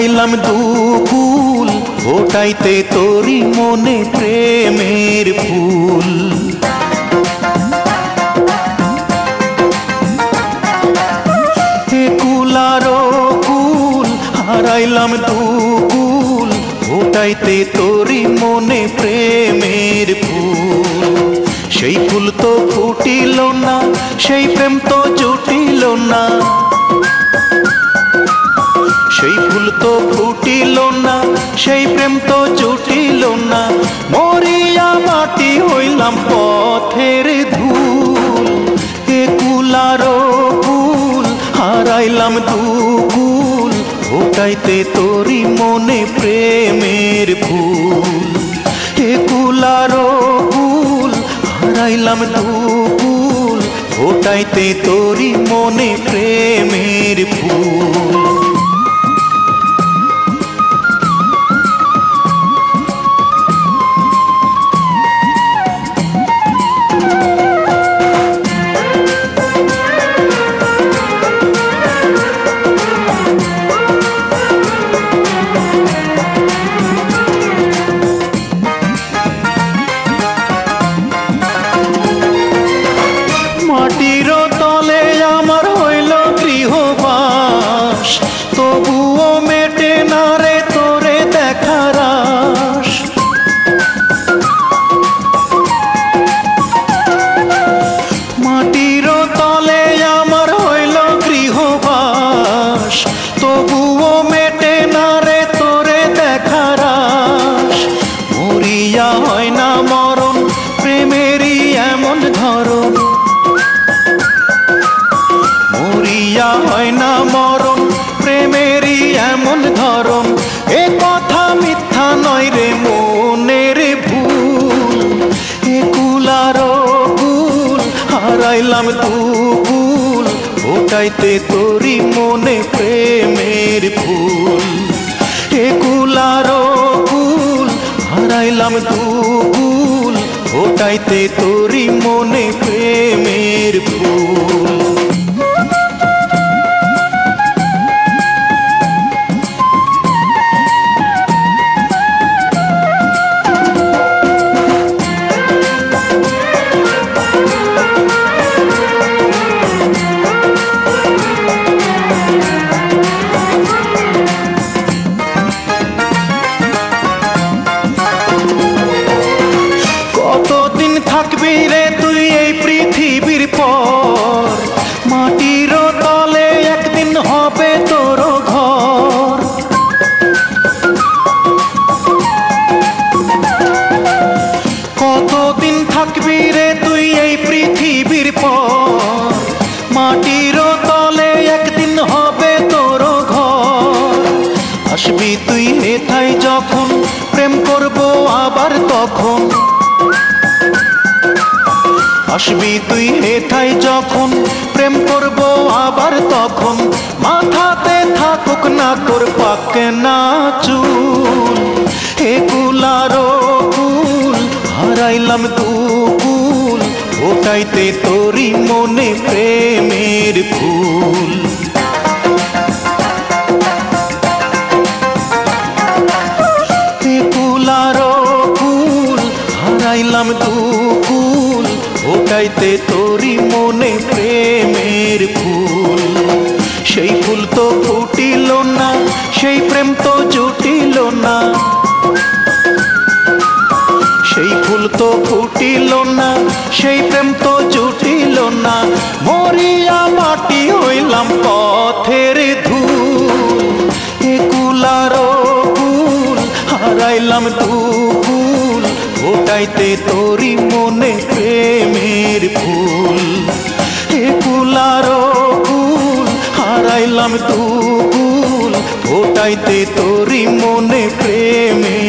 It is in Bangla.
হারাইলাম দুকুল ফোটাইতে তোরি মনে প্রেমের ফুল। কুল আর কুল হারাইলাম দুকুল ফোটাইতে তোরি মনে প্রেমের ফুল। সেই ফুল তো ফুটিল না, সেই প্রেম তো জুটিল না, সেই ফুল তো ফুটিল না, সেই প্রেম তো জুটিল না। মরিয়া মাটি হইলাম পথের ধুল। এ কুল আর কুল হারাইলাম দুকুল ফোটাইতে তোরি মনে প্রেমের ফুল। এ কুল আর কুল হারাইলাম দুকুল ফোটাইতে তোরি মনে প্রেমের ফুল। মাটির তলে আমার হইল গৃহবাস, তবুও মেটে না রে তোরে দেখার আশ। মাটির তলে আমার হইল গৃহবাস, তবুও মেটে না রে তোরে দেখার আশ। মরিয়া হয় না মরণ প্রেমেরই এমন ধরন, মরিয়া হয় না মরণ প্রেমেরই এমন ধরন। এ কথা মিথ্যা নয় রে মনের ভুল। এ কুল আর কুল হারাইলাম দুকুল ফোটাইতে তোরি মনে প্রেমের ফুল। এ কুল আর কুল হারাইলাম দুকুল ফোটাইতে তোরি মনে প্রেমের ফুল। কতদিন থাকবি রে তুই এই পৃথিবীর পর, মাটির তলে একদিন হবে তোর ঘর। কতদিন থাকবি রে তুই এই পৃথিবীর পর, মাটির তলে একদিন হবে তোর ঘর। আসবি তুই হেথায় যখন প্রেম করবো আবার তখন, আসবি তুই হেথায় যখন প্রেম করবো আবার তখন। মাথাতে থাকুক না তোর পাকে না চুল। হে কুল আর কুল হারাইলাম দুকুল ফোটাইতে তোরি মনে প্রেমের ফুল। হে কুল আর কুল হারাইলাম দুকুল ফোটাইতে তোরি মনে প্রেমের ফুল। সেই ফুল তো ফুটিল না, সেই প্রেম তো জুটিল না, সেই ফুল তো ফুটিল না, সেই প্রেম তো জুটিল না। মরিয়া মাটি হইলাম পথের ধুল। এ কুল আর কুল হারাইলাম দুকুল ফোটাইতে তোরি মনে প্রেমের ফুল। এ কুল আর কুল হারাইলাম দুকুল ফোটাইতে তোরি মনে প্রেমের